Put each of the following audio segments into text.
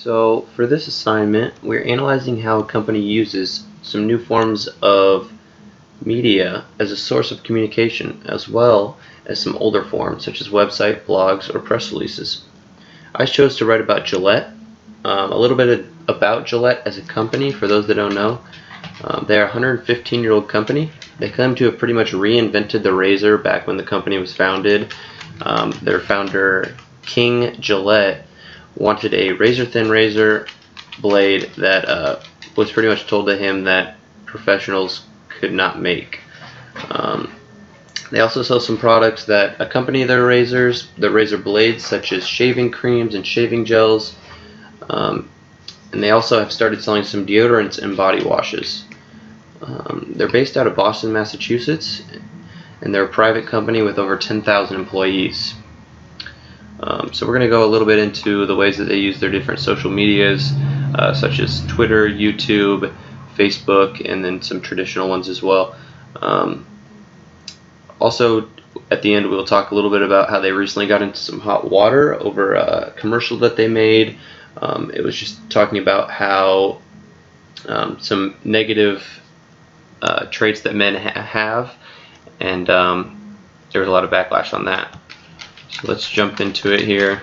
So for this assignment, we're analyzing how a company uses some new forms of media as a source of communication, as well as some older forms such as website, blogs, or press releases. I chose to write about Gillette, a little bit about Gillette as a company for those that don't know. They're a 115-year-old company. They claim to have pretty much reinvented the razor back when the company was founded. Their founder, King Gillette, wanted a razor-thin razor blade that was pretty much told to him that professionals could not make. They also sell some products that accompany their razors, the razor blades, such as shaving creams and shaving gels. And they also have started selling some deodorants and body washes. They're based out of Boston, Massachusetts, and they're a private company with over 10,000 employees. So we're going to go a little bit into the ways that they use their different social medias, such as Twitter, YouTube, Facebook, and then some traditional ones as well. Also, at the end, we'll talk a little bit about how they recently got into some hot water over a commercial that they made. It was just talking about how some negative traits that men have, and there was a lot of backlash on that. So let's jump into it here.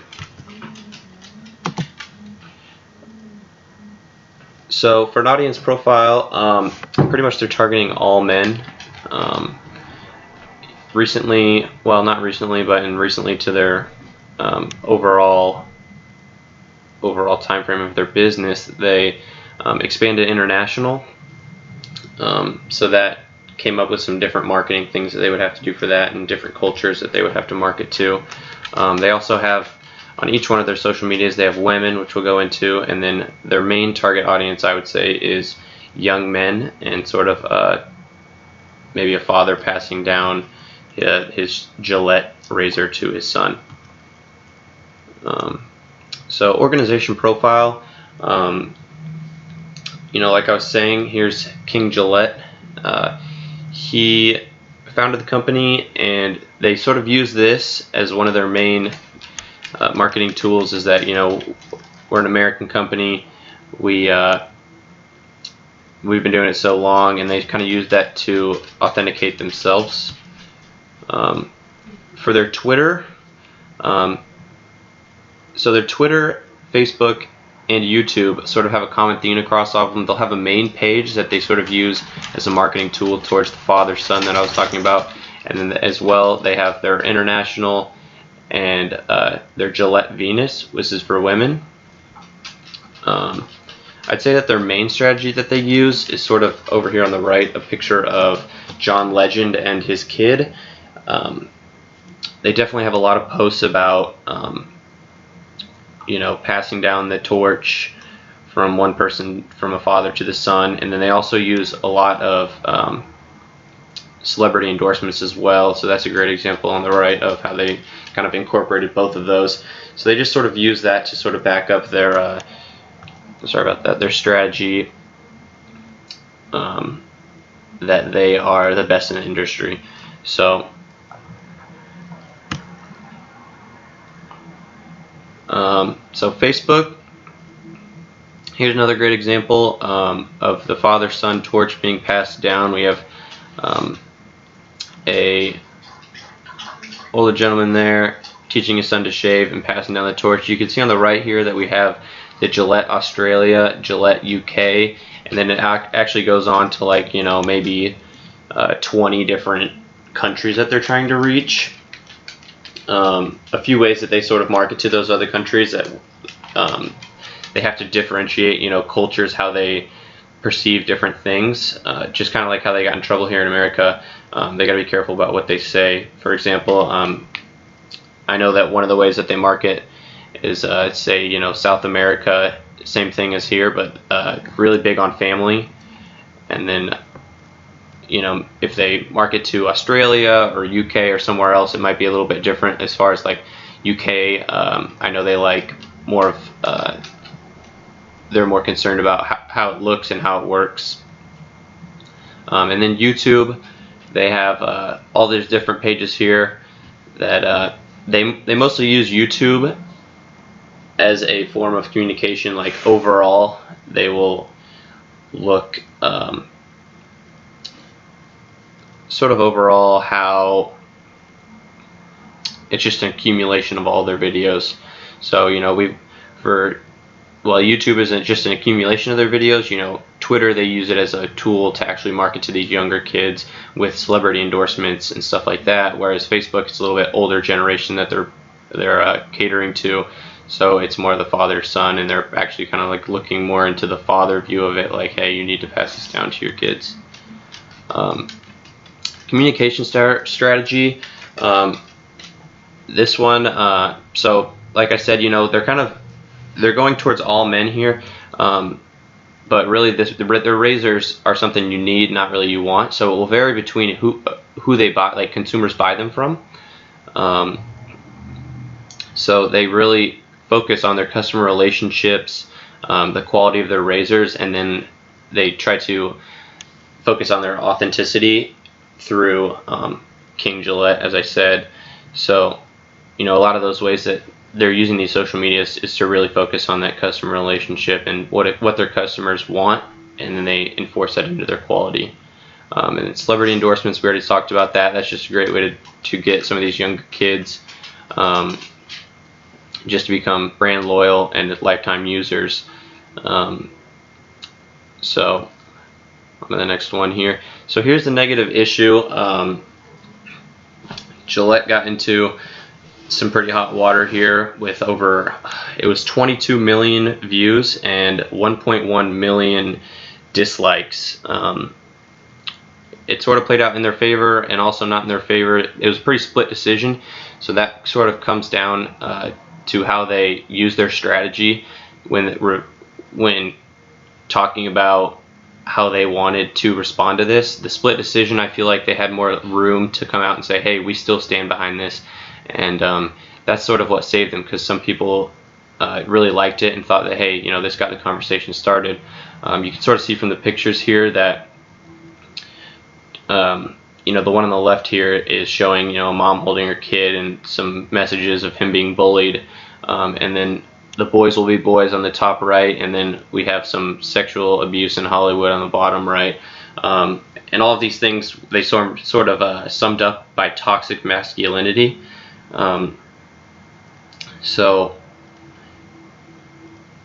So for an audience profile, pretty much they're targeting all men. Recently, well, not recently, but recently to their overall time frame of their business, they expanded international. So that came up with some different marketing things that they would have to do for that, and different cultures that they would have to market to. They also have, on each one of their social medias, they have women, which we'll go into, and then their main target audience, I would say, is young men, and sort of maybe a father passing down his Gillette razor to his son. So organization profile, like I was saying, here's King Gillette. He founded the company, and they sort of use this as one of their main marketing tools. Is that we're an American company, we've been doing it so long, and they kind of use that to authenticate themselves. For their Twitter, so their Twitter, Facebook, and YouTube sort of have a common theme across all of them. They'll have a main page that they sort of use as a marketing tool towards the father-son that I was talking about, and then as well they have their international and their Gillette Venus, which is for women. I'd say that their main strategy that they use is sort of over here on the right, a picture of John Legend and his kid. They definitely have a lot of posts about passing down the torch from one person, from a father to the son, and then they also use a lot of celebrity endorsements as well. So that's a great example on the right of how they kind of incorporated both of those. So they just sort of use that to sort of back up their their strategy, that they are the best in the industry. So Facebook, here's another great example of the father-son torch being passed down. We have a older gentleman there teaching his son to shave and passing down the torch. You can see on the right here that we have the Gillette Australia, Gillette UK, and then it actually goes on to maybe 20 different countries that they're trying to reach. A few ways that they sort of market to those other countries that they have to differentiate, cultures, how they perceive different things. Just kind of like how they got in trouble here in America. They got to be careful about what they say. For example, I know that one of the ways that they market is say South America, same thing as here, but really big on family. And then if they market to Australia or UK or somewhere else, it might be a little bit different. As far as like UK, I know they like more of they're more concerned about how it looks and how it works. And then YouTube, they have all these different pages here that they mostly use YouTube as a form of communication, like overall, they will look sort of overall how it's just an accumulation of all their videos. So YouTube isn't just an accumulation of their videos. Twitter, they use it as a tool to actually market to these younger kids with celebrity endorsements and stuff like that. Whereas Facebook, it's a little bit older generation that they're catering to. So it's more the father-son, and they're actually kind of like looking more into the father view of it, like, hey, you need to pass this down to your kids. Communication strategy. This one, so like I said, they're going towards all men here, but really their razors are something you need, not really you want. So it will vary between who they buy, like consumers buy them from. So they really focus on their customer relationships, the quality of their razors, and then they try to focus on their authenticity through King Gillette, as I said. So a lot of those ways that they're using these social medias is to really focus on that customer relationship and what their customers want, and then they enforce that into their quality. And celebrity endorsements, we already talked about that. That's just a great way to get some of these younger kids just to become brand loyal and lifetime users. So on to the next one here. So here's the negative issue. Gillette got into some pretty hot water here with it was 22 million views and 1.1 million dislikes. It sort of played out in their favor and also not in their favor. It was a pretty split decision, so that sort of comes down to how they use their strategy when talking about how they wanted to respond to this. The split decision, I feel like they had more room to come out and say, hey, we still stand behind this, and that's sort of what saved them, because some people really liked it and thought that, hey, this got the conversation started. You can sort of see from the pictures here that the one on the left here is showing a mom holding her kid and some messages of him being bullied, and then the boys will be boys on the top right, and then we have some sexual abuse in Hollywood on the bottom right. And all of these things, they sort of summed up by toxic masculinity. So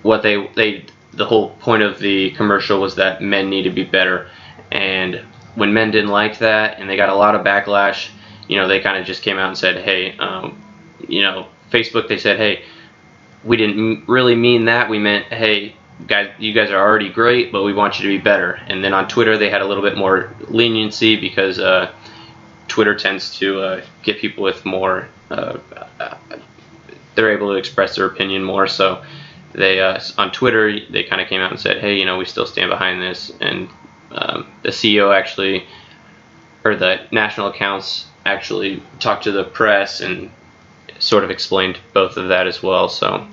what the whole point of the commercial was that men need to be better, and when men didn't like that and they got a lot of backlash, they kind of just came out and said, hey, Facebook, they said, hey, we didn't really mean that. We meant, hey, guys, you guys are already great, but we want you to be better. And then on Twitter, they had a little bit more leniency, because Twitter tends to get people with more, they're able to express their opinion more. So they on Twitter, they kind of came out and said, hey, we still stand behind this. And the CEO actually, or the national accounts actually talked to the press and sort of explained both of that as well. So